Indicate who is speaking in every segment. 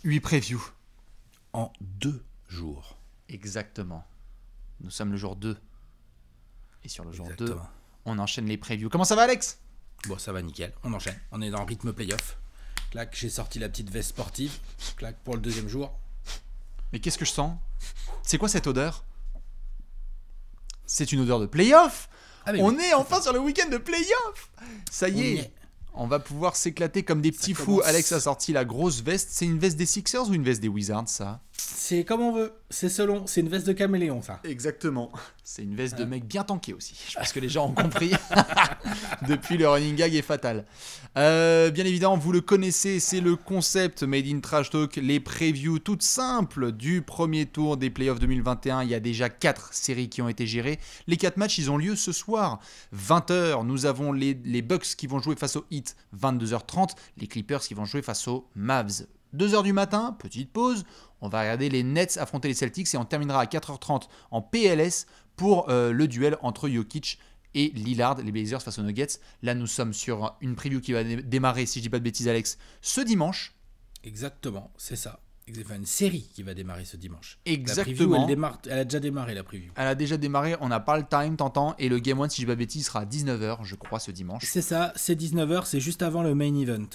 Speaker 1: 8 previews.
Speaker 2: En 2 jours.
Speaker 1: Exactement. Nous sommes le jour 2. Et sur le jour 2,
Speaker 2: Exactement.
Speaker 1: on enchaîne les previews. Comment ça va, Alex?
Speaker 2: Bon, ça va nickel. On enchaîne. On est dans le rythme playoff. Clac, j'ai sorti la petite veste sportive. Clac, pour le 2e jour.
Speaker 1: Mais qu'est-ce que je sens? C'est quoi cette odeur? C'est une odeur de playoff.
Speaker 2: Ah, mais
Speaker 1: On
Speaker 2: oui,
Speaker 1: est enfin sur le week-end de playoff. Ça y
Speaker 2: on y
Speaker 1: est.
Speaker 2: est.
Speaker 1: On va pouvoir s'éclater comme des petits fous.
Speaker 2: commence.
Speaker 1: Alex a sorti la grosse veste. C'est une veste des Sixers ou une veste des Wizards, ça?
Speaker 2: C'est comme on veut. C'est selon. C'est une veste de caméléon, ça.
Speaker 1: Exactement. C'est une veste de mec bien tanké aussi. Je pense que les gens ont compris. Depuis, le running gag est fatal. Bien évidemment, vous le connaissez, c'est le concept Made in Trash Talk, les previews toutes simples du premier tour des playoffs 2021. Il y a déjà 4 séries qui ont été gérées. Les 4 matchs, ils ont lieu ce soir. 20h, nous avons les Bucks qui vont jouer face aux Heat. 22h30, les Clippers qui vont jouer face aux Mavs. 2h du matin, petite pause. On va regarder les Nets affronter les Celtics et on terminera à 4h30 en PLS pour le duel entre Jokic et Lillard, les Blazers face aux Nuggets. Là, nous sommes sur une preview qui va démarrer, si je dis pas de bêtises, Alex, ce dimanche.
Speaker 2: Exactement, c'est ça. Enfin, une série qui va démarrer ce dimanche.
Speaker 1: Exactement.
Speaker 2: La preview, elle a déjà démarré, la preview.
Speaker 1: Elle a déjà démarré, on n'a pas le time, t'entends. Et le Game 1, si je dis pas de bêtises, sera à 19h, je crois, ce dimanche.
Speaker 2: C'est ça, c'est 19h, c'est juste avant le main event.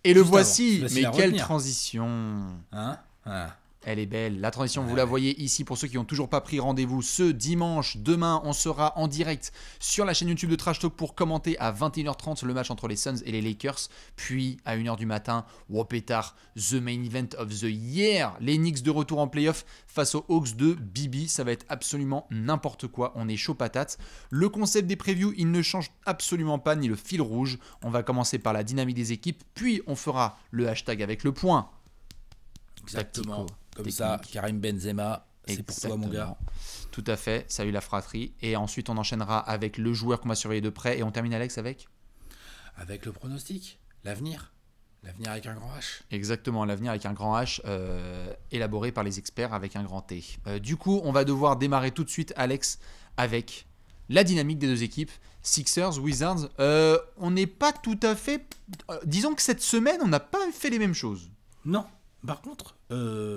Speaker 1: Et le
Speaker 2: Juste
Speaker 1: voici.
Speaker 2: avant.
Speaker 1: Mais
Speaker 2: Facile à
Speaker 1: quelle
Speaker 2: retenir.
Speaker 1: transition.
Speaker 2: Hein? Ah.
Speaker 1: Elle est belle. La transition, vous la voyez ici pour ceux qui n'ont toujours pas pris rendez-vous. Ce dimanche, demain, on sera en direct sur la chaîne YouTube de Trash Talk pour commenter à 21h30 le match entre les Suns et les Lakers. Puis à 1h du matin, wow pétard, the main event of the year. Les Knicks de retour en playoff face aux Hawks de Bibi. Ça va être absolument n'importe quoi. On est chaud patate. Le concept des previews, il ne change absolument pas ni le fil rouge. On va commencer par la dynamique des équipes. Puis on fera le hashtag avec le point.
Speaker 2: Exactement. Comme
Speaker 1: technique.
Speaker 2: ça, Karim Benzema, c'est pour toi, mon gars.
Speaker 1: Tout à fait. Salut la fratrie. Et ensuite, on enchaînera avec le joueur qu'on va surveiller de près. Et on termine, Alex, avec
Speaker 2: Avec le pronostic, l'avenir. L'avenir avec un grand H.
Speaker 1: exactement l'avenir avec un grand H, élaboré par les experts avec un grand T. Du coup, on va devoir démarrer tout de suite, Alex, avec la dynamique des deux équipes. Sixers, Wizards. On n'est pas tout à fait... disons que cette semaine, on n'a pas fait les mêmes choses.
Speaker 2: Non. Par contre,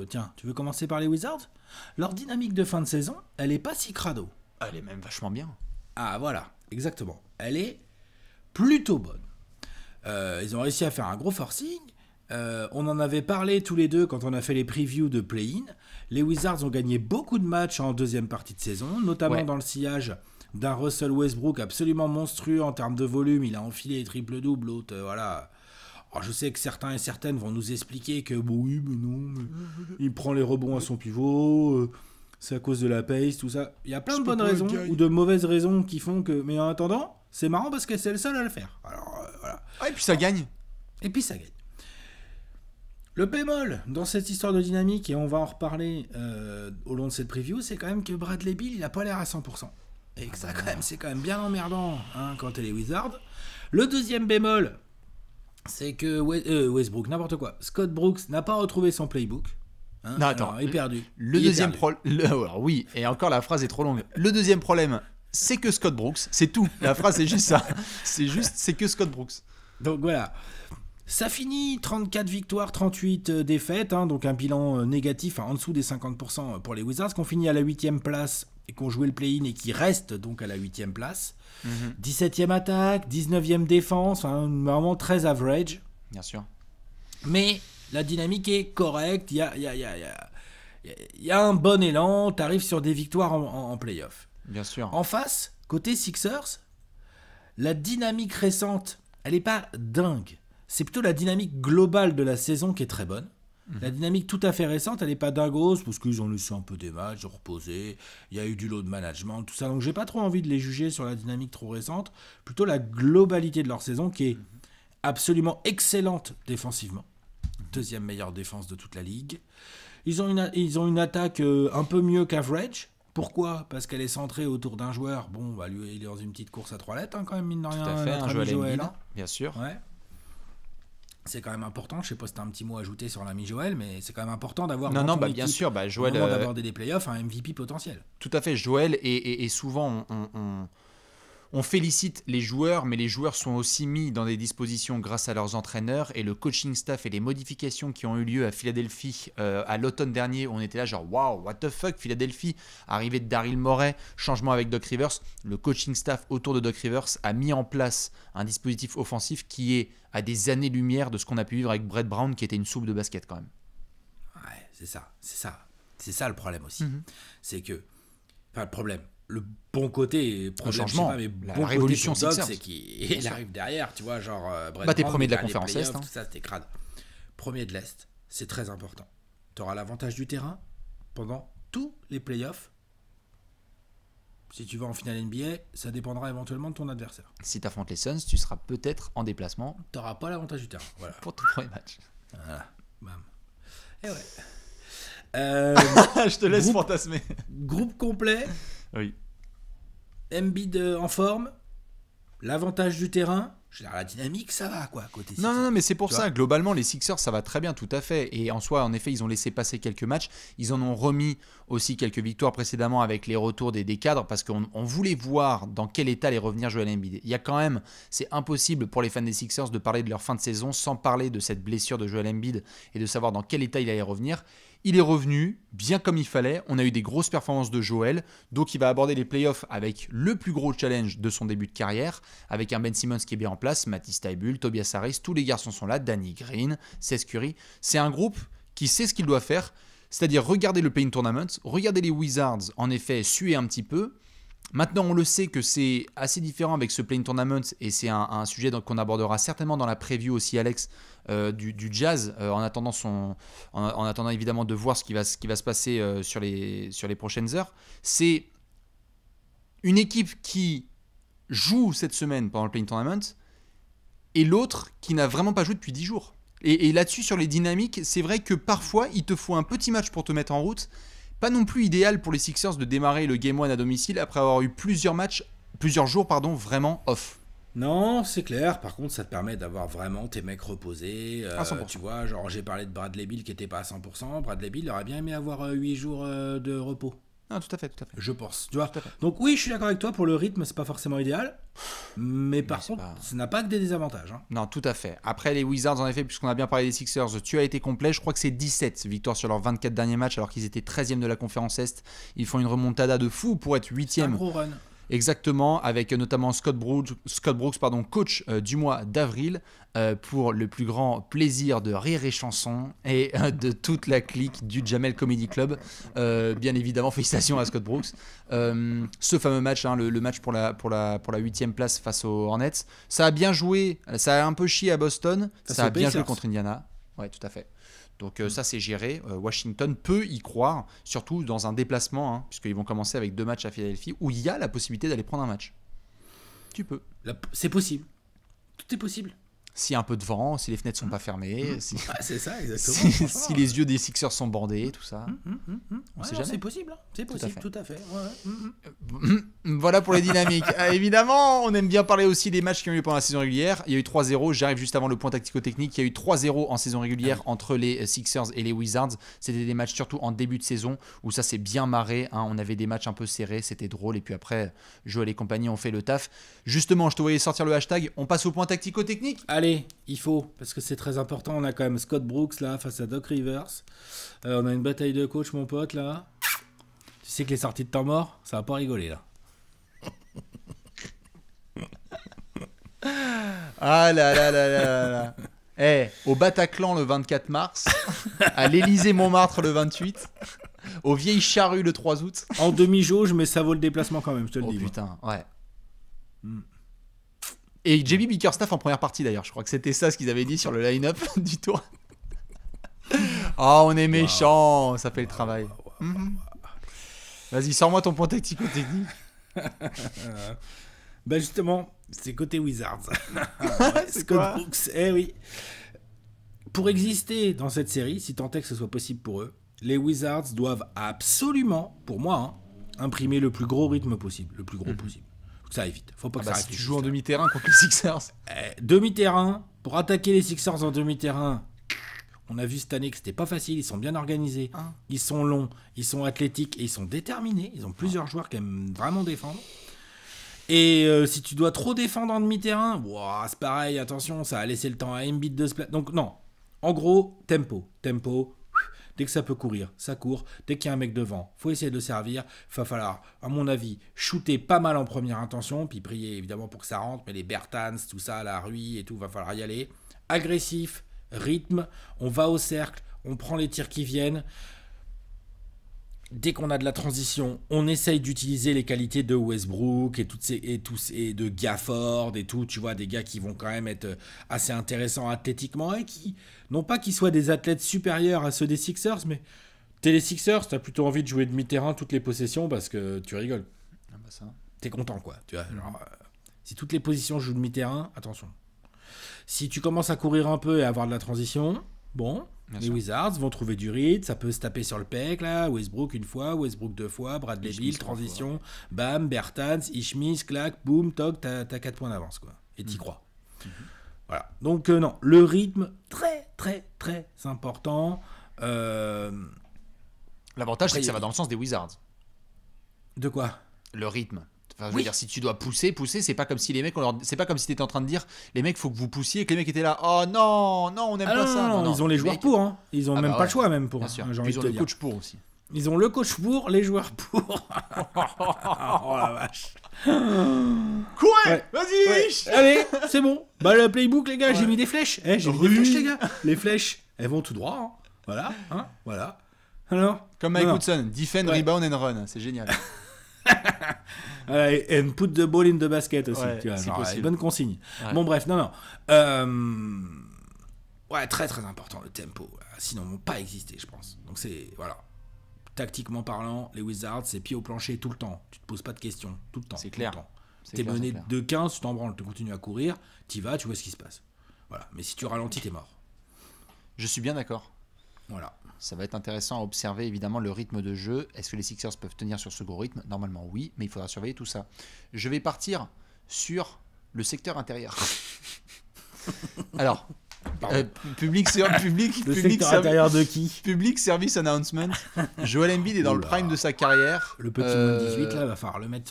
Speaker 2: tiens, tu veux commencer par les Wizards? Leur dynamique de fin de saison, elle est pas si crado.
Speaker 1: Elle est même vachement bien.
Speaker 2: Ah voilà, exactement. Elle est plutôt bonne. Ils ont réussi à faire un gros forcing. On en avait parlé tous les deux quand on a fait les previews de play-in. Les Wizards ont gagné beaucoup de matchs en deuxième partie de saison, notamment dans le sillage d'un Russell Westbrook absolument monstrueux en termes de volume. Il a enfilé les triple-double, l'autre, voilà. Alors, je sais que certains et certaines vont nous expliquer que bon, oui, mais non, mais il prend les rebonds à son pivot, c'est à cause de la pace, tout ça. Il y a plein de bonnes raisons ou de mauvaises raisons qui font que... Mais en attendant, c'est marrant parce que c'est le seul à le faire. Alors, voilà.
Speaker 1: Ah, et puis ça gagne.
Speaker 2: Et puis ça gagne. Le bémol dans cette histoire de dynamique, et on va en reparler au long de cette preview, c'est quand même que Bradley Beal, il n'a pas l'air à 100%. Et que ça, quand même, c'est quand même bien emmerdant quand t'es les Wizards. Le deuxième bémol, c'est que Westbrook, n'importe quoi, Scott Brooks n'a pas retrouvé son playbook.
Speaker 1: Non, attends,
Speaker 2: alors, il est perdu.
Speaker 1: Le deuxième problème... Alors oui, et encore la phrase est trop longue. Le deuxième problème, c'est que Scott Brooks, c'est tout. La phrase c'est juste ça. C'est que Scott Brooks.
Speaker 2: Donc voilà. Ça finit 34 victoires, 38 défaites, donc un bilan négatif en dessous des 50% pour les Wizards, qui ont fini à la 8e place et qui ont joué le play-in et qui restent donc à la 8e place. 17e attaque, 19e défense, vraiment très average.
Speaker 1: Bien sûr.
Speaker 2: Mais la dynamique est correcte, il y a un bon élan, tu arrives sur des victoires en play-off.
Speaker 1: Bien sûr.
Speaker 2: En face, côté Sixers, la dynamique récente, elle n'est pas dingue. C'est plutôt la dynamique globale de la saison qui est très bonne. La dynamique tout à fait récente, elle n'est pas dingos, parce qu'ils ont laissé un peu des matchs, ils ont reposé, il y a eu du load management, tout ça. Donc j'ai pas trop envie de les juger sur la dynamique trop récente. Plutôt la globalité de leur saison qui est absolument excellente défensivement. Deuxième meilleure défense de toute la ligue. Ils ont une attaque un peu mieux qu'average. Pourquoi ? Parce qu'elle est centrée autour d'un joueur. Bon, bah lui, il est dans une petite course à 3 lettres, quand même, mine de rien.
Speaker 1: Tout à fait, un Joel Embiid,
Speaker 2: hein.
Speaker 1: bien sûr.
Speaker 2: Ouais. C'est quand même important. Je sais pas si t'as un petit mot à ajouter sur l'ami Joel, mais c'est quand même important d'avoir
Speaker 1: Non,
Speaker 2: dans
Speaker 1: non,
Speaker 2: ton
Speaker 1: bah
Speaker 2: équipe,
Speaker 1: bien sûr, bah Joel.
Speaker 2: au moment d'aborder des playoffs, un MVP potentiel.
Speaker 1: Tout à fait, Joel, et souvent On félicite les joueurs, mais les joueurs sont aussi mis dans des dispositions grâce à leurs entraîneurs et le coaching staff et les modifications qui ont eu lieu à Philadelphie à l'automne dernier. On était là genre waouh, what the fuck, Philadelphie, arrivée de Daryl Morey, changement avec Doc Rivers. Le coaching staff autour de Doc Rivers a mis en place un dispositif offensif qui est à des années-lumière de ce qu'on a pu vivre avec Brett Brown, qui était une soupe de basket quand même.
Speaker 2: Ouais, c'est ça le problème aussi. C'est que, enfin le problème. Le bon côté,
Speaker 1: le changement, la révolution Sixers,
Speaker 2: c'est qu'il arrive derrière, tu vois, genre
Speaker 1: t'es premier de la conférence Est,
Speaker 2: tout ça, c'était crade. Premier de l'Est, c'est très important. Tu auras l'avantage du terrain pendant tous les playoffs. Si tu vas en finale NBA, ça dépendra éventuellement de ton adversaire.
Speaker 1: Si tu affrontes les Suns, tu seras peut-être en déplacement.
Speaker 2: Tu n'auras pas l'avantage du terrain, voilà.
Speaker 1: Pour ton premier match.
Speaker 2: Voilà, bam. Et ouais.
Speaker 1: Je te laisse fantasmer.
Speaker 2: Groupe complet.
Speaker 1: Oui.
Speaker 2: Embiid en forme. L'avantage du terrain. Je veux dire, la dynamique, ça va, quoi, côté Sixers.
Speaker 1: Non, mais c'est pour ça. Globalement, les Sixers, ça va très bien, tout à fait. Et en soi, en effet, ils ont laissé passer quelques matchs. Ils en ont remis aussi quelques victoires précédemment avec les retours des cadres parce qu'on voulait voir dans quel état allait revenir Joel Embiid. Il y a quand même, c'est impossible pour les fans des Sixers de parler de leur fin de saison sans parler de cette blessure de Joel Embiid et de savoir dans quel état il allait revenir. Il est revenu bien comme il fallait. On a eu des grosses performances de Joel. Donc, il va aborder les playoffs avec le plus gros challenge de son début de carrière, avec un Ben Simmons qui est bien en place, Matisse Thybulle, Tobias Harris, tous les garçons sont là, Danny Green, Seth Curry. C'est un groupe qui sait ce qu'il doit faire, c'est-à-dire regarder le Play-in Tournament, regarder les Wizards, en effet, suer un petit peu. Maintenant, on le sait que c'est assez différent avec ce Play-in Tournament et c'est un sujet qu'on abordera certainement dans la preview aussi, Alex, du Jazz, en attendant évidemment de voir ce qui va se passer sur les prochaines heures. C'est une équipe qui joue cette semaine pendant le Play-in Tournament et l'autre qui n'a vraiment pas joué depuis 10 jours. Et là-dessus, sur les dynamiques, c'est vrai que parfois, il te faut un petit match pour te mettre en route. Pas non plus idéal pour les Sixers de démarrer le Game 1 à domicile après avoir eu plusieurs jours vraiment off.
Speaker 2: Non, c'est clair. Par contre, ça te permet d'avoir vraiment tes mecs reposés.
Speaker 1: À 100%.
Speaker 2: Tu vois, genre j'ai parlé de Bradley Beal qui n'était pas à 100%. Bradley Beal aurait bien aimé avoir 8 jours de repos.
Speaker 1: Ah, tout à fait.
Speaker 2: Je pense. Tu vois. Donc oui, je suis d'accord avec toi, pour le rythme, c'est pas forcément idéal. Mais par contre, ça n'a pas que des désavantages. Hein.
Speaker 1: Non, tout à fait. Après les Wizards, en effet, puisqu'on a bien parlé des Sixers, tu as été complet. Je crois que c'est 17 victoires sur leurs 24 derniers matchs, alors qu'ils étaient 13e de la conférence Est. Ils font une remontada de fou pour être 8e.
Speaker 2: C'est un gros run.
Speaker 1: Exactement, avec notamment Scott Brooks, coach du mois d'avril, pour le plus grand plaisir de Rire et Chanson et de toute la clique du Jamel Comedy Club. Bien évidemment, félicitations à Scott Brooks. Ce fameux match, le match pour la 8e place face aux Hornets, ça a bien joué, ça a un peu chié à Boston, ça a bien joué contre Indiana. Ouais, tout à fait. Donc ça c'est géré, Washington peut y croire, surtout dans un déplacement, puisqu'ils vont commencer avec 2 matchs à Philadelphie, où il y a la possibilité d'aller prendre un match. Tu peux.
Speaker 2: C'est possible, tout est possible.
Speaker 1: S'il y a un peu de vent, si les fenêtres sont pas fermées,
Speaker 2: c'est ça exactement.
Speaker 1: si les yeux des Sixers sont bandés, tout ça. On sait jamais.
Speaker 2: C'est possible, tout à fait.
Speaker 1: Voilà pour les dynamiques. Évidemment, on aime bien parler aussi des matchs qui ont eu pendant la saison régulière. Il y a eu 3-0, j'arrive juste avant le point tactico-technique. Il y a eu 3-0 en saison régulière entre les Sixers et les Wizards. C'était des matchs surtout en début de saison où ça s'est bien marré. On avait des matchs un peu serrés, c'était drôle. Et puis après, Joël et compagnie ont fait le taf. Justement, je te voyais sortir le hashtag. On passe au point tactico-technique.
Speaker 2: Allez, il faut, parce que c'est très important. On a quand même Scott Brooks là face à Doc Rivers. On a une bataille de coach, mon pote là. Tu sais que les sorties de temps mort, ça va pas rigoler là.
Speaker 1: Ah là. Au Bataclan le 24 mars, à l'Élysée Montmartre le 28, aux Vieilles Charrues le 3 août.
Speaker 2: En demi-jauge, mais ça vaut le déplacement quand même, je te le dis.
Speaker 1: Oh putain, ouais. Et JB Bickerstaff en première partie d'ailleurs, je crois que c'était ça ce qu'ils avaient dit sur le line-up du tour. Oh, on est méchant, ça fait le travail. Vas-y, sors-moi ton point tactico-technique.
Speaker 2: Bah justement, c'est côté Wizards.
Speaker 1: C'est quoi ?
Speaker 2: Scott Brooks, oui. Pour exister dans cette série, si tant est que ce soit possible pour eux, les Wizards doivent absolument, pour moi, imprimer le plus gros rythme possible, le plus gros possible. Faut que ça aille vite. Faut pas que ça
Speaker 1: si
Speaker 2: arrête.
Speaker 1: tu joues en demi-terrain contre les Sixers.
Speaker 2: Demi-terrain, pour attaquer les Sixers en demi-terrain, on a vu cette année que c'était pas facile, ils sont bien organisés, ils sont longs, ils sont athlétiques et ils sont déterminés. Ils ont plusieurs joueurs qui aiment vraiment défendre. Et si tu dois trop défendre en demi-terrain, ouah, c'est pareil, attention, ça a laissé le temps à Embiid de se placer. Donc non, en gros, tempo. Dès que ça peut courir, ça court. Dès qu'il y a un mec devant, faut essayer de le servir. Il va falloir, à mon avis, shooter pas mal en première intention, puis prier évidemment pour que ça rentre. Mais les Bertans, tout ça, la Rui et tout, va falloir y aller. Agressif, rythme, on va au cercle, on prend les tirs qui viennent. Dès qu'on a de la transition, on essaye d'utiliser les qualités de Westbrook et de Gafford et tout, tu vois, des gars qui vont quand même être assez intéressants athlétiquement et qui, non pas qu'ils soient des athlètes supérieurs à ceux des Sixers, mais t'es les Sixers, t'as plutôt envie de jouer demi-terrain toutes les possessions parce que tu rigoles.
Speaker 1: Ah bah ça.
Speaker 2: T'es content, quoi, tu vois. Genre, si toutes les positions jouent demi-terrain, attention. Si tu commences à courir un peu et à avoir de la transition, bon...
Speaker 1: Bien
Speaker 2: les
Speaker 1: sûr.
Speaker 2: Wizards vont trouver du rythme, ça peut se taper sur le pec là, Westbrook une fois, Westbrook 2 fois, Bradley
Speaker 1: Ishmis
Speaker 2: Beal,
Speaker 1: 3
Speaker 2: transition, bam, Bertans, Ishmis, clac, boum, toc, t'as 4 points d'avance quoi, et t'y crois. Voilà, donc non, le rythme, très très très important.
Speaker 1: L'avantage, c'est
Speaker 2: Après,
Speaker 1: que ça va dans le sens des Wizards.
Speaker 2: De quoi?
Speaker 1: Le rythme. Enfin, je veux
Speaker 2: Oui.
Speaker 1: dire, si tu dois pousser, c'est pas comme si les mecs, c'est pas comme si t'étais en train de dire, les mecs, faut que vous poussiez, et que les mecs étaient là, oh non, on n'aime
Speaker 2: Ah
Speaker 1: pas
Speaker 2: non,
Speaker 1: ça.
Speaker 2: non, ils ont les joueurs
Speaker 1: mecs-
Speaker 2: pour, hein. Ils ont
Speaker 1: Ah
Speaker 2: même
Speaker 1: bah
Speaker 2: pas
Speaker 1: ouais.
Speaker 2: le choix même pour,
Speaker 1: Bien sûr.
Speaker 2: j'ai
Speaker 1: Puis
Speaker 2: envie
Speaker 1: ils ont
Speaker 2: de te
Speaker 1: le
Speaker 2: dire.
Speaker 1: coach pour aussi.
Speaker 2: Ils ont le coach pour, les joueurs pour. Oh la vache.
Speaker 1: Quoi
Speaker 2: Ouais.
Speaker 1: Vas-y
Speaker 2: Ouais. Allez, c'est bon. Bah le playbook les gars, j'ai
Speaker 1: Ouais.
Speaker 2: mis des flèches. J'ai mis des flèches les gars. Les flèches, elles vont tout droit. Hein. Voilà, hein, voilà. Alors.
Speaker 1: Comme Mike
Speaker 2: Non, non.
Speaker 1: Woodson, defend,
Speaker 2: Ouais.
Speaker 1: rebound and run, c'est génial.
Speaker 2: Voilà, and put the ball in the basket aussi.
Speaker 1: Ouais,
Speaker 2: Tu vois,
Speaker 1: si
Speaker 2: genre,
Speaker 1: possible.
Speaker 2: bonne consigne.
Speaker 1: Ouais.
Speaker 2: Bon bref, non. Ouais, très très important le tempo. Sinon, ils vont pas exister, je pense. Donc c'est voilà. Tactiquement parlant, les Wizards, c'est pied au plancher tout le temps. Tu te poses pas de questions tout le temps.
Speaker 1: C'est
Speaker 2: tout
Speaker 1: clair.
Speaker 2: le temps.
Speaker 1: C'est
Speaker 2: T'es
Speaker 1: clair,
Speaker 2: mené
Speaker 1: c'est clair.
Speaker 2: de 15, tu t'en branles, tu continues à courir, t'y vas, tu vois ce qui se passe. Voilà. Mais si tu ralentis, t'es mort.
Speaker 1: Je suis bien d'accord.
Speaker 2: Voilà.
Speaker 1: Ça va être intéressant à observer évidemment le rythme de jeu. Est-ce que les Sixers peuvent tenir sur ce gros rythme? Normalement oui, mais il faudra surveiller tout ça. Je vais partir sur le secteur intérieur. Alors,
Speaker 2: Pardon.
Speaker 1: public
Speaker 2: Le secteur intérieur de qui?
Speaker 1: public service announcement. Joel Embiid est dans le
Speaker 2: Oula.
Speaker 1: prime de sa carrière.
Speaker 2: Le petit moins de 18 là, va falloir le mettre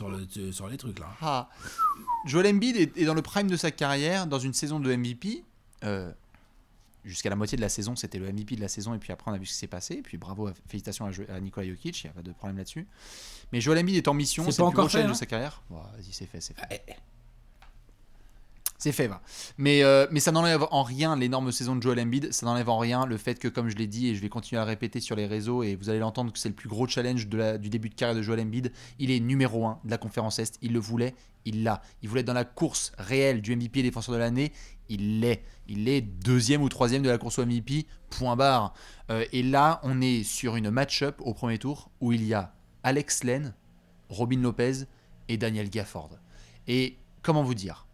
Speaker 2: sur les trucs là.
Speaker 1: Ah. Joel Embiid est dans le prime de sa carrière dans une saison de MVP. Jusqu'à la moitié de la saison, c'était le MVP de la saison, et puis après on a vu ce qui s'est passé. Et puis bravo, félicitations à Nikola Jokic, il n'y a pas de problème là-dessus. Mais Joel Embiid est en mission,
Speaker 2: C'est
Speaker 1: c'est
Speaker 2: pas
Speaker 1: le plus gros
Speaker 2: encore fait,
Speaker 1: challenge
Speaker 2: hein.
Speaker 1: de sa carrière. Bon, vas-y, c'est fait.
Speaker 2: Eh,
Speaker 1: C'est fait, va. Mais ça n'enlève en rien l'énorme saison de Joel Embiid. Ça n'enlève en rien le fait que, comme je l'ai dit, et je vais continuer à le répéter sur les réseaux, et vous allez l'entendre, que c'est le plus gros challenge du début de carrière de Joel Embiid. Il est numéro 1 de la conférence Est. Il le voulait, il l'a. Il voulait être dans la course réelle du MVP et défenseur de l'année. Il l'est. Il est 2e ou 3e de la course au MVP. Point barre. Et là, on est sur une match-up au premier tour où il y a Alex Len, Robin Lopez et Daniel Gafford. Et comment vous dire ?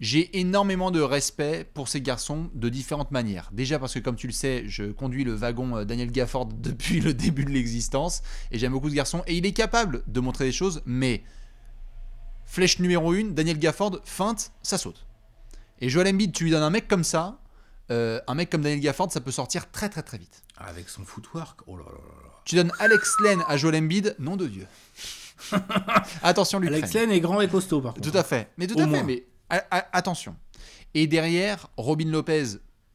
Speaker 1: J'ai énormément de respect pour ces garçons de différentes manières. Déjà parce que, comme tu le sais, je conduis le wagon Daniel Gafford depuis le début de l'existence. Et j'aime beaucoup ce garçon. Et il est capable de montrer des choses. Mais flèche numéro 1, Daniel Gafford, feinte, ça saute. Et Joel Embiid, tu lui donnes un mec comme ça. Un mec comme Daniel Gafford, ça peut sortir très très très vite.
Speaker 2: avec son footwork, oh là là là là.
Speaker 1: Tu donnes Alex Len à Joel Embiid, nom de Dieu. Attention, l'Ukraine.
Speaker 2: Alex Len est grand et costaud par contre.
Speaker 1: Tout à fait. Mais tout
Speaker 2: Au
Speaker 1: à fait.
Speaker 2: moins.
Speaker 1: Mais attention. Et derrière, Robin Lopez,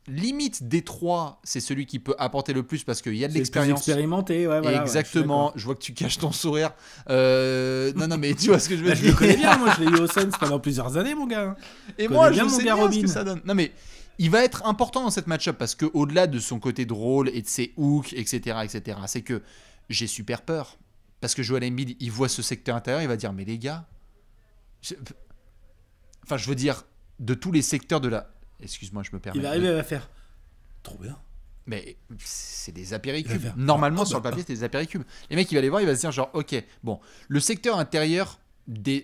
Speaker 1: limite des trois, c'est celui qui peut apporter le plus parce qu'il y a de
Speaker 2: C'est le plus
Speaker 1: l'expérience.
Speaker 2: expérimenté, ouais, voilà.
Speaker 1: Exactement.
Speaker 2: Ouais,
Speaker 1: Je vois que tu caches ton sourire. Non, mais tu vois ce que je veux
Speaker 2: je le
Speaker 1: dire.
Speaker 2: connais bien, moi je l'ai eu au Suns pendant plusieurs années, mon gars.
Speaker 1: Et
Speaker 2: connais
Speaker 1: moi,
Speaker 2: bien
Speaker 1: je
Speaker 2: mon
Speaker 1: sais
Speaker 2: gars
Speaker 1: bien ce
Speaker 2: Robin.
Speaker 1: que ça donne. Non, mais il va être important dans cette match-up parce que au-delà de son côté drôle et de ses hooks, etc., c'est que j'ai super peur. Parce que Joel Embiid, il voit ce secteur intérieur, il va dire, mais les gars... Enfin, je veux dire, de tous les secteurs de la... Excuse-moi, je me permets.
Speaker 2: Il va arriver, il va faire. Trop bien.
Speaker 1: Mais c'est des
Speaker 2: Il va
Speaker 1: apéricubes.
Speaker 2: faire-
Speaker 1: Normalement,
Speaker 2: Ah,
Speaker 1: sur le
Speaker 2: bah,
Speaker 1: papier, c'est des apéricubes. Les mecs, il va les voir, il va se dire genre, ok, bon, le secteur intérieur,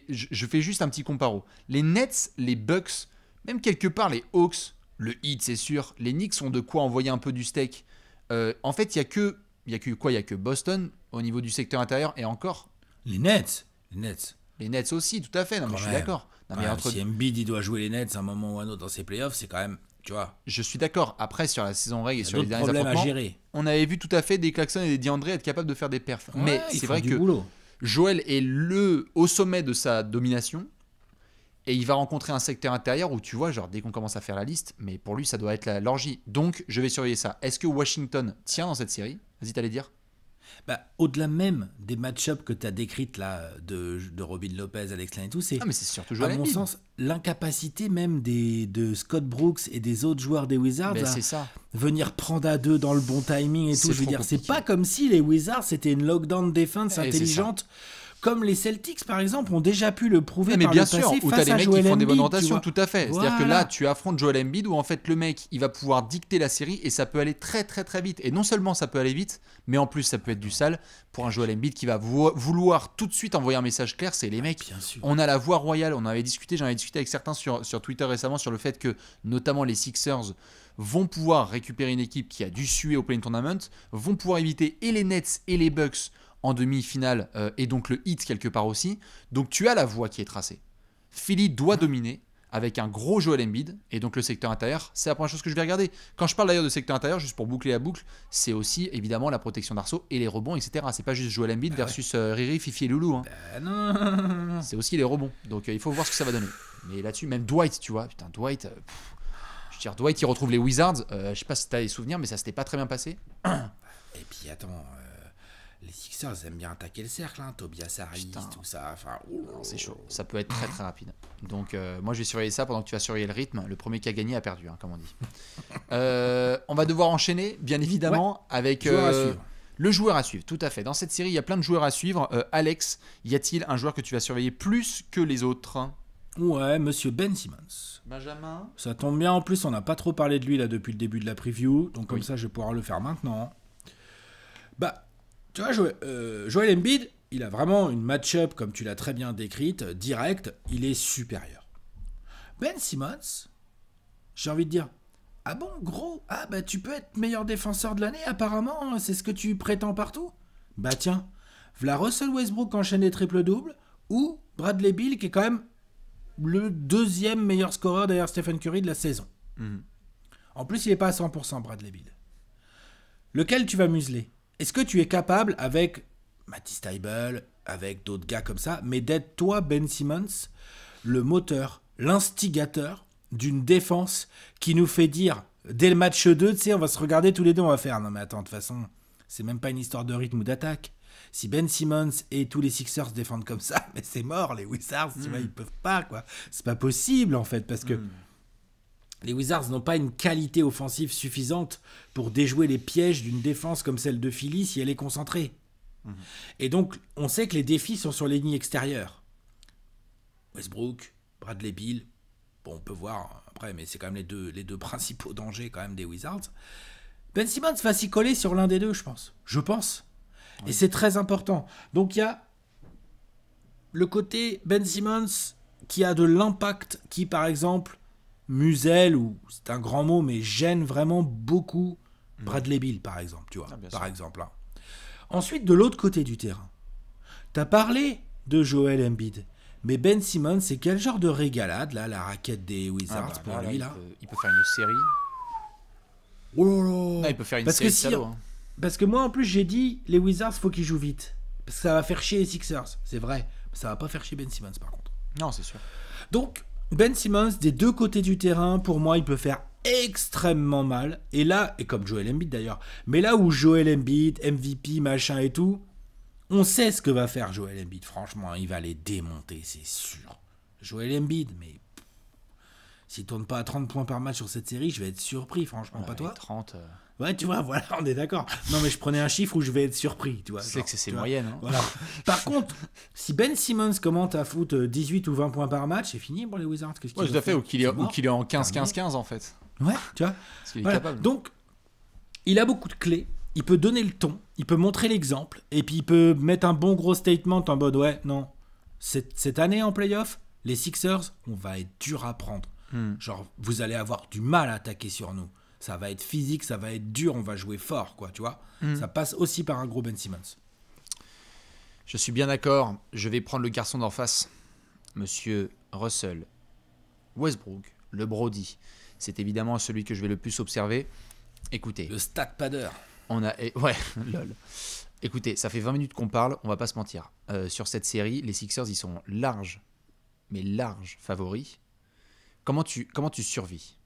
Speaker 1: je fais juste un petit comparo. Les Nets, les Bucks, même quelque part les Hawks, le Heat, c'est sûr, les Knicks ont de quoi envoyer un peu du steak. En fait, il y a que Boston au niveau du secteur intérieur, et encore,
Speaker 2: Les Nets.
Speaker 1: les Nets aussi, tout à fait. Non, mais
Speaker 2: Quand
Speaker 1: je suis
Speaker 2: même.
Speaker 1: d'accord. Non, mais
Speaker 2: Ouais,
Speaker 1: entre
Speaker 2: si Embiid il doit jouer les Nets à un moment ou à un autre dans ses playoffs, c'est quand même, tu vois,
Speaker 1: Je suis d'accord. Après, sur la saison règle et
Speaker 2: il y a
Speaker 1: sur les
Speaker 2: d'autres
Speaker 1: derniers
Speaker 2: problèmes à
Speaker 1: affrontements,
Speaker 2: gérer.
Speaker 1: on avait vu tout à fait des Claxton et des DeAndre être capables de faire des perfs. Mais
Speaker 2: Ouais, ils
Speaker 1: c'est
Speaker 2: font
Speaker 1: vrai
Speaker 2: du
Speaker 1: que
Speaker 2: boulot.
Speaker 1: Joel est au sommet de sa domination. Et il va rencontrer un secteur intérieur où tu vois, genre dès qu'on commence à faire la liste, mais pour lui ça doit être l'orgie. Donc je vais surveiller ça. Est-ce que Washington tient dans cette série? Vas-y, t'allais dire.
Speaker 2: Bah, au-delà même des match-ups que tu as décrites là, de Robin Lopez, Alex Len et tout, c'est,
Speaker 1: Ah mais c'est surtout
Speaker 2: à
Speaker 1: Joel
Speaker 2: mon
Speaker 1: Embiid.
Speaker 2: sens, l'incapacité même de Scott Brooks et des autres joueurs des Wizards
Speaker 1: Ben,
Speaker 2: à
Speaker 1: c'est ça.
Speaker 2: venir prendre à deux dans le bon timing et
Speaker 1: C'est
Speaker 2: tout. Je veux
Speaker 1: trop
Speaker 2: dire, c'est
Speaker 1: compliqué.
Speaker 2: pas comme si les Wizards c'était une lockdown défense
Speaker 1: c'est
Speaker 2: intelligente. Comme les Celtics, par exemple, ont déjà pu le prouver
Speaker 1: Ah, mais
Speaker 2: par
Speaker 1: bien
Speaker 2: le
Speaker 1: sûr,
Speaker 2: passé
Speaker 1: où t'as
Speaker 2: face
Speaker 1: des
Speaker 2: à
Speaker 1: mecs qui
Speaker 2: Joel
Speaker 1: font des bonnes
Speaker 2: Embiid, tu
Speaker 1: rotations,
Speaker 2: vois.
Speaker 1: tout à fait. C'est-à-dire que
Speaker 2: Voilà.
Speaker 1: là, tu affrontes Joel Embiid où en fait le mec, il va pouvoir dicter la série et ça peut aller très très très vite. Et non seulement ça peut aller vite, mais en plus ça peut être du sale pour un Joel Embiid qui va vouloir tout de suite envoyer un message clair. C'est les mecs,
Speaker 2: Bien sûr.
Speaker 1: on a la voie royale. J'en avais discuté avec certains sur Twitter récemment sur le fait que notamment les Sixers vont pouvoir récupérer une équipe qui a dû suer au Play-in Tournament, vont pouvoir éviter et les Nets et les Bucks en demi-finale et donc le hit quelque part aussi. Donc tu as la voie qui est tracée. Philly doit dominer avec un gros Joel Embiid et donc le secteur intérieur, c'est la première chose que je vais regarder. Quand je parle d'ailleurs de secteur intérieur, juste pour boucler la boucle, c'est aussi évidemment la protection d'arceau et les rebonds, etc. C'est pas juste Joel Embiid versus Riri, Fifi et Loulou. Hein.
Speaker 2: Non.
Speaker 1: C'est aussi les rebonds. Donc il faut voir ce que ça va donner. Mais là-dessus, même Dwight, tu vois, putain, Dwight. Je veux dire, Dwight, il retrouve les Wizards. Je sais pas si t'as des souvenirs, mais ça s'était pas très bien passé.
Speaker 2: Et puis attends, les Sixers ils aiment bien attaquer le cercle, hein, Tobias Harris,
Speaker 1: Putain.
Speaker 2: tout ça. Enfin, oh.
Speaker 1: Non, c'est chaud. Ça peut être très très rapide. Donc moi je vais surveiller ça pendant que tu vas surveiller le rythme. Le premier qui a gagné a perdu, hein, comme on dit. On va devoir enchaîner, bien évidemment, avec
Speaker 2: Joueur à suivre.
Speaker 1: le joueur à suivre. Tout à fait. Dans cette série, il y a plein de joueurs à suivre. Alex, y a-t-il un joueur que tu vas surveiller plus que les autres?
Speaker 2: Ouais, monsieur Ben Simmons.
Speaker 1: Benjamin.
Speaker 2: Ça tombe bien, en plus, on n'a pas trop parlé de lui là depuis le début de la preview, donc comme
Speaker 1: Oui.
Speaker 2: ça, je vais pouvoir le faire maintenant. Bah, tu vois, Joel Embiid, il a vraiment une match-up, comme tu l'as très bien décrite, direct, il est supérieur. Ben Simmons, j'ai envie de dire, ah bon, gros, ah bah tu peux être meilleur défenseur de l'année, apparemment, c'est ce que tu prétends partout? Bah tiens, v'là Russell Westbrook enchaîne des triples-doubles, ou Bradley Beal, qui est quand même le deuxième meilleur scoreur derrière Stephen Curry de la saison.
Speaker 1: Mhm.
Speaker 2: En plus, il n'est pas à 100% Bradley Beal. Lequel tu vas museler? Est-ce que tu es capable, avec Matty Steibel, avec d'autres gars comme ça, mais d'être toi, Ben Simmons, le moteur, l'instigateur d'une défense qui nous fait dire, dès le match 2, tu sais, on va se regarder tous les deux, on va faire, non mais attends, de toute façon, c'est même pas une histoire de rythme ou d'attaque. Si Ben Simmons et tous les Sixers défendent comme ça, mais c'est mort, les Wizards, tu vois, ils peuvent pas, quoi. C'est pas possible, en fait, parce que les Wizards n'ont pas une qualité offensive suffisante pour déjouer les pièges d'une défense comme celle de Philly si elle est concentrée. Et donc, on sait que les défis sont sur les lignes extérieures. Westbrook, Bradley Beal, bon, on peut voir après, mais c'est quand même les deux principaux dangers quand même des Wizards. Ben Simmons va s'y coller sur l'un des deux, je pense. Et c'est très important. Donc il y a le côté Ben Simmons qui a de l'impact, qui par exemple muselle, ou c'est un grand mot, mais gêne vraiment beaucoup Bradley Beal, par exemple, tu vois.
Speaker 1: bien
Speaker 2: Par
Speaker 1: sûr.
Speaker 2: exemple. Hein. Ensuite, de l'autre côté du terrain, tu as parlé de Joel Embiid. Mais Ben Simmons, c'est quel genre de régalade, là, la raquette des Wizards,
Speaker 1: Ah bah,
Speaker 2: pour
Speaker 1: là,
Speaker 2: lui, là
Speaker 1: il peut faire une série.
Speaker 2: Oh là là.
Speaker 1: Non, il peut faire une
Speaker 2: Parce
Speaker 1: série
Speaker 2: que
Speaker 1: de
Speaker 2: si-
Speaker 1: salauds, hein.
Speaker 2: Parce que moi, en plus, j'ai dit, les Wizards, faut qu'ils jouent vite. Parce que ça va faire chier les Sixers. C'est vrai. Mais ça va pas faire chier Ben Simmons, par contre.
Speaker 1: Non, c'est sûr.
Speaker 2: Donc, Ben Simmons, des deux côtés du terrain, pour moi, il peut faire extrêmement mal. Et là, et comme Joel Embiid d'ailleurs, mais là où Joel Embiid, MVP, machin et tout, on sait ce que va faire Joel Embiid. Franchement, il va les démonter, c'est sûr. Joel Embiid, mais s'il tourne pas à 30 points par match sur cette série, je vais être surpris, franchement, pas
Speaker 1: Ouais,
Speaker 2: toi
Speaker 1: 30.
Speaker 2: Ouais, tu vois, voilà, on est d'accord. Non, mais je prenais un chiffre où je vais être surpris, tu vois.
Speaker 1: C'est
Speaker 2: genre,
Speaker 1: que c'est
Speaker 2: tu
Speaker 1: ses
Speaker 2: vois.
Speaker 1: moyennes. Hein.
Speaker 2: Voilà. Par contre, si Ben Simmons commente à foutre 18 ou 20 points par match, c'est fini pour les Wizards. Qu'est-ce qu'il
Speaker 1: Ouais,
Speaker 2: va
Speaker 1: tout à fait.
Speaker 2: faire
Speaker 1: Ou qu'il est,
Speaker 2: C'est
Speaker 1: ou
Speaker 2: mort.
Speaker 1: qu'il est en
Speaker 2: Terminé.
Speaker 1: 15-15-15 en fait.
Speaker 2: Ouais, tu vois.
Speaker 1: Parce qu'il est
Speaker 2: Voilà.
Speaker 1: capable.
Speaker 2: Donc, il a beaucoup de clés. Il peut donner le ton. Il peut montrer l'exemple. Et puis, il peut mettre un bon gros statement en mode ouais, non. Cette année en playoff, les Sixers, on va être dur à prendre. Genre, vous allez avoir du mal à attaquer sur nous. Ça va être physique, ça va être dur, on va jouer fort, quoi, tu vois. Ça passe aussi par un gros Ben Simmons.
Speaker 1: Je suis bien d'accord. Je vais prendre le garçon d'en face. Monsieur Russell Westbrook, le Brody. C'est évidemment celui que je vais le plus observer. Écoutez,
Speaker 2: Le stat padder.
Speaker 1: on a... Ouais, lol. Écoutez, ça fait 20 minutes qu'on parle, on va pas se mentir. Sur cette série, les Sixers, ils sont larges mais large favori, comment tu survis?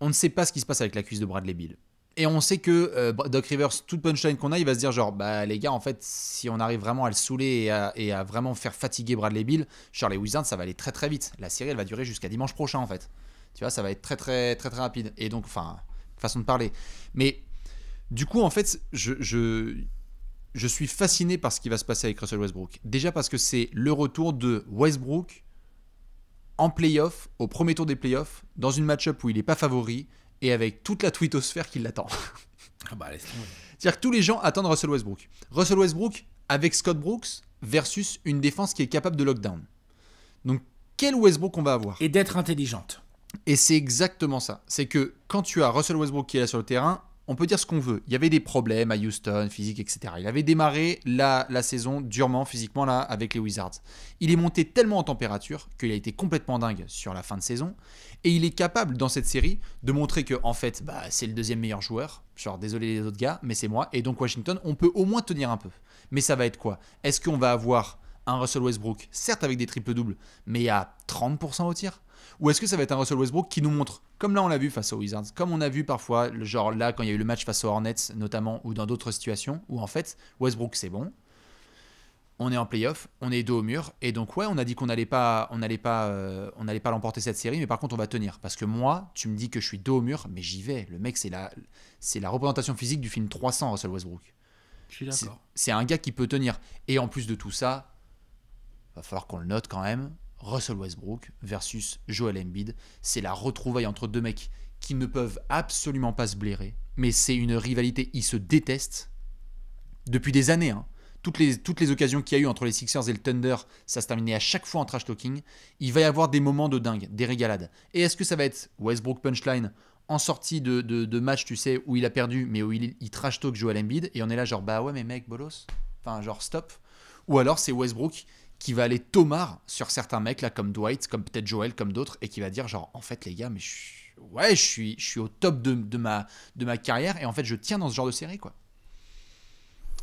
Speaker 1: On ne sait pas ce qui se passe avec la cuisse de Bradley Beal. Et on sait que Doc Rivers, toute punchline qu'on a, il va se dire genre, bah les gars, en fait, si on arrive vraiment à le saouler et à vraiment faire fatiguer Bradley Beal, genre les Wizards, ça va aller très très vite. La série, elle va durer jusqu'à dimanche prochain, en fait. Tu vois, ça va être très très très très rapide. Et donc, enfin, façon de parler. Mais du coup, en fait, je suis fasciné par ce qui va se passer avec Russell Westbrook. Déjà parce que c'est le retour de Westbrook en playoff, au premier tour des playoffs, dans une match-up où il n'est pas favori, et avec toute la twittosphère qui l'attend.
Speaker 2: Ah bah laisse tomber.
Speaker 1: C'est-à-dire que tous les gens attendent Russell Westbrook. Russell Westbrook avec Scott Brooks versus une défense qui est capable de lockdown. Donc, quel Westbrook on va avoir?
Speaker 2: Et d'être intelligente.
Speaker 1: Et c'est exactement ça. C'est que quand tu as Russell Westbrook qui est là sur le terrain, on peut dire ce qu'on veut. Il y avait des problèmes à Houston, physique, etc. Il avait démarré la saison durement, physiquement, là, avec les Wizards. Il est monté tellement en température qu'il a été complètement dingue sur la fin de saison. Et il est capable, dans cette série, de montrer que, en fait, bah, c'est le deuxième meilleur joueur. Genre, désolé les autres gars, mais c'est moi. Et donc, Washington, on peut au moins tenir un peu. Mais ça va être quoi? Est-ce qu'on va avoir un Russell Westbrook, certes avec des triples-doubles, mais à 30% au tir? Ou est-ce que ça va être un Russell Westbrook qui nous montre, comme là on l'a vu face aux Wizards, comme on a vu parfois, genre là quand il y a eu le match face aux Hornets notamment, ou dans d'autres situations, où en fait Westbrook c'est bon, on est en playoff, on est dos au mur, et donc ouais on a dit qu'on n'allait pas l'emporter cette série, mais par contre on va tenir, parce que moi tu me dis que je suis dos au mur, mais j'y vais, le mec c'est la représentation physique du film 300 Russell Westbrook.
Speaker 2: Je suis d'accord.
Speaker 1: C'est un gars qui peut tenir, et en plus de tout ça, va falloir qu'on le note quand même. Russell Westbrook versus Joel Embiid, c'est la retrouvaille entre deux mecs qui ne peuvent absolument pas se blairer, mais c'est une rivalité, ils se détestent depuis des années. Hein. Toutes les occasions qu'il y a eu entre les Sixers et le Thunder, ça se terminait à chaque fois en trash talking. Il va y avoir des moments de dingue, des régalades. Et est-ce que ça va être Westbrook punchline en sortie de match, tu sais, où il a perdu, mais où il trash talk Joel Embiid, et on est là genre bah ouais mais mec bolos, enfin genre stop. Ou alors c'est Westbrook qui va aller tomard sur certains mecs là comme Dwight, comme peut-être Joel, comme d'autres, et qui va dire genre en fait les gars mais je suis au top de ma carrière et en fait je tiens dans ce genre de série quoi.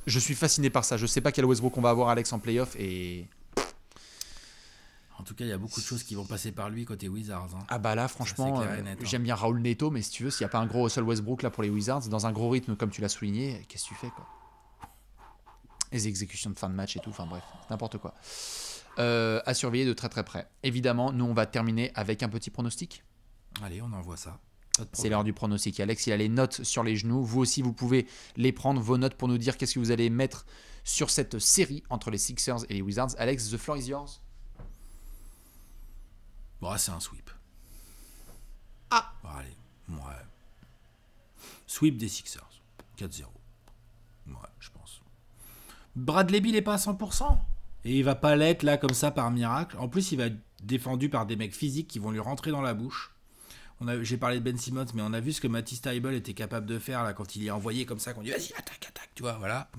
Speaker 1: Je suis fasciné par ça. Je sais pas quel Westbrook on va avoir Alex en playoff et
Speaker 2: en tout cas il y a beaucoup de choses qui vont passer par lui côté Wizards. Hein.
Speaker 1: Ah bah là franchement j'aime bien Raoul Neto, mais si tu veux s'il n'y a pas un gros Russell Westbrook là pour les Wizards dans un gros rythme comme tu l'as souligné, qu'est-ce que tu fais quoi? Les exécutions de fin de match et tout, enfin bref, n'importe quoi. À surveiller de très très près. Évidemment, nous on va terminer avec un petit pronostic.
Speaker 2: Allez, on envoie ça.
Speaker 1: C'est l'heure du pronostic. Alex, il a les notes sur les genoux. Vous aussi, vous pouvez les prendre, vos notes, pour nous dire qu'est-ce que vous allez mettre sur cette série entre les Sixers et les Wizards. Alex, the floor is yours.
Speaker 2: Bon, c'est un sweep.
Speaker 1: Ah
Speaker 2: bon, allez, ouais. Sweep des Sixers. 4-0. Ouais, je pense. Bradley Beal n'est pas à 100%. Et il va pas l'être là comme ça par miracle. En plus, il va être défendu par des mecs physiques qui vont lui rentrer dans la bouche. J'ai parlé de Ben Simmons, mais on a vu ce que Matisse Thybulle était capable de faire là quand il est envoyé comme ça, qu'on dit vas-y, attaque, tu vois, voilà.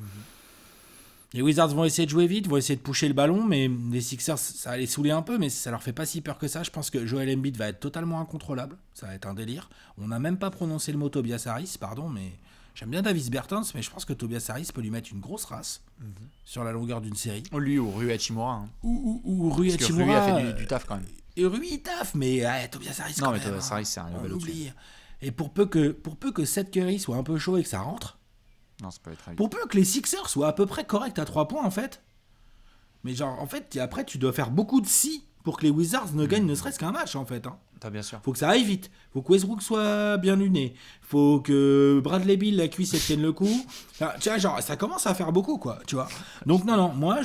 Speaker 2: Les Wizards vont essayer de jouer vite, vont essayer de pusher le ballon, mais les Sixers, ça va les saouler un peu, mais ça leur fait pas si peur que ça. Je pense que Joel Embiid va être totalement incontrôlable. Ça va être un délire. On n'a même pas prononcé le mot Tobias Harris, pardon, mais j'aime bien Davis Bertans, mais je pense que Tobias Harris peut lui mettre une grosse race sur la longueur d'une série.
Speaker 1: Lui ou Rui Hachimura. Hein.
Speaker 2: Ou Rui Hachimura.
Speaker 1: Rui a fait du taf quand même.
Speaker 2: Et Rui il taffe, mais Tobias Harris quand même. Non, mais
Speaker 1: Tobias Harris, c'est un level au-dessus.
Speaker 2: Et pour peu que Seth Curry soit un peu chaud et que ça rentre,
Speaker 1: non, ça peut être
Speaker 2: pour peu que les Sixers soient à peu près corrects à 3 points en fait, mais genre en fait après tu dois faire beaucoup de si pour que les Wizards ne gagnent ne serait-ce qu'un match en fait. Hein.
Speaker 1: Bien sûr.
Speaker 2: Faut que ça aille vite, faut que Westbrook soit bien luné, faut que Bradley Beal la cuisse elle tienne le coup. Enfin, tu vois, genre ça commence à faire beaucoup quoi, tu vois. Donc non, moi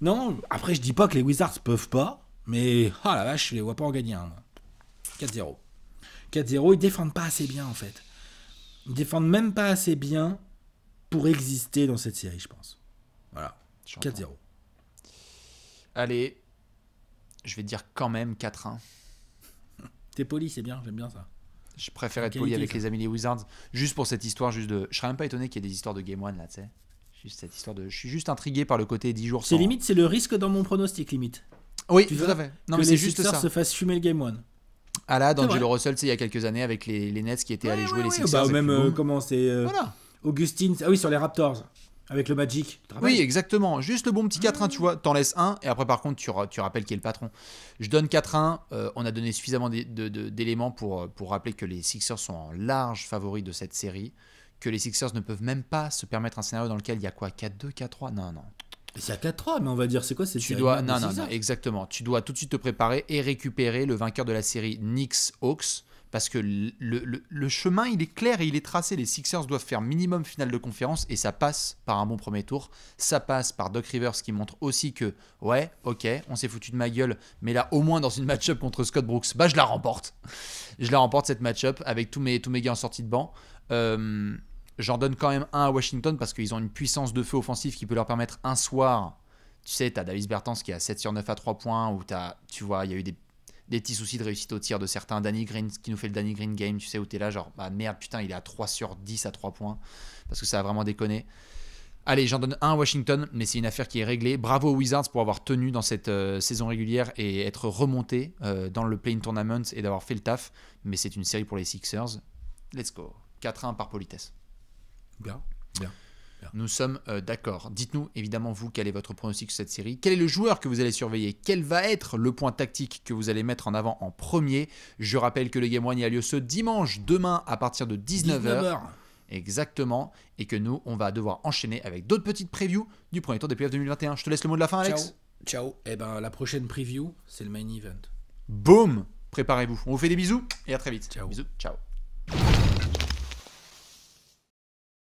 Speaker 2: non, après je dis pas que les Wizards peuvent pas, mais la vache, je les vois pas en gagner un. 4-0. 4-0, ils défendent pas assez bien en fait. Ils défendent même pas assez bien pour exister dans cette série, je pense. Voilà. 4-0.
Speaker 1: Allez, je vais dire quand même 4-1.
Speaker 2: T'es poli, c'est bien, j'aime bien ça.
Speaker 1: Je préfère être poli avec les amis des Wizards, juste pour cette histoire, je serais même pas étonné qu'il y ait des histoires de Game 1 là, tu sais. Juste cette histoire je suis juste intrigué par le côté 10 jours sans...
Speaker 2: C'est limite, c'est le risque dans mon pronostic, limite.
Speaker 1: Oui, tout à fait. Non, mais c'est juste ça.
Speaker 2: Que les Sixers se fassent fumer le Game 1.
Speaker 1: Ah là, d'Angelo Russell, tu sais, il y a quelques années, avec les Nets qui étaient allés jouer les Sixers.
Speaker 2: Bah, même, comment c'est...
Speaker 1: Voilà.
Speaker 2: Augustine... Ah oui, sur les Raptors. Avec le Magic.
Speaker 1: Oui, exactement. Juste le bon petit 4-1, tu vois. T'en laisses un, et après, par contre, tu rappelles qui est le patron. Je donne 4-1. On a donné suffisamment d'éléments pour rappeler que les Sixers sont en large favoris de cette série. Que les Sixers ne peuvent même pas se permettre un scénario dans lequel il y a quoi, 4-2, 4-3 ? Non.
Speaker 2: C'est à 4-3, mais on va dire, c'est quoi cette série?
Speaker 1: Non, exactement. Tu dois tout de suite te préparer et récupérer le vainqueur de la série Knicks-Hawks. Parce que le chemin, il est clair et il est tracé. Les Sixers doivent faire minimum finale de conférence et ça passe par un bon premier tour. Ça passe par Doc Rivers qui montre aussi que, ouais, ok, on s'est foutu de ma gueule, mais là, au moins dans une match-up contre Scott Brooks, bah je la remporte. Je la remporte cette match-up avec tous mes gars en sortie de banc. J'en donne quand même un à Washington parce qu'ils ont une puissance de feu offensif qui peut leur permettre un soir. Tu sais, t'as Davis Bertans qui a 7 sur 9 à 3 points, ou tu vois, il y a eu des petits soucis de réussite au tir de certains. Danny Green qui nous fait le Danny Green game, tu sais, où t'es là genre bah merde putain il est à 3 sur 10 à 3 points parce que ça a vraiment déconné. Allez, j'en donne un à Washington, mais c'est une affaire qui est réglée. Bravo aux Wizards pour avoir tenu dans cette saison régulière et être remonté dans le play-in tournament et d'avoir fait le taf, mais c'est une série pour les Sixers. Let's go. 4-1 par politesse.
Speaker 2: Bien.
Speaker 1: Nous sommes d'accord. Dites-nous évidemment vous quel est votre pronostic sur cette série. Quel est le joueur que vous allez surveiller? Quel va être le point tactique que vous allez mettre en avant en premier? Je rappelle que le Game 1 a lieu ce dimanche, demain à partir de 19h. Exactement. Et que nous, on va devoir enchaîner avec d'autres petites previews du premier tour des playoffs 2021. Je te laisse le mot de la fin, Alex.
Speaker 2: Ciao. Et ben la prochaine preview, c'est le main event.
Speaker 1: Boum. Préparez-vous. On vous fait des bisous et à très vite.
Speaker 2: Ciao.
Speaker 1: Bisous. Ciao.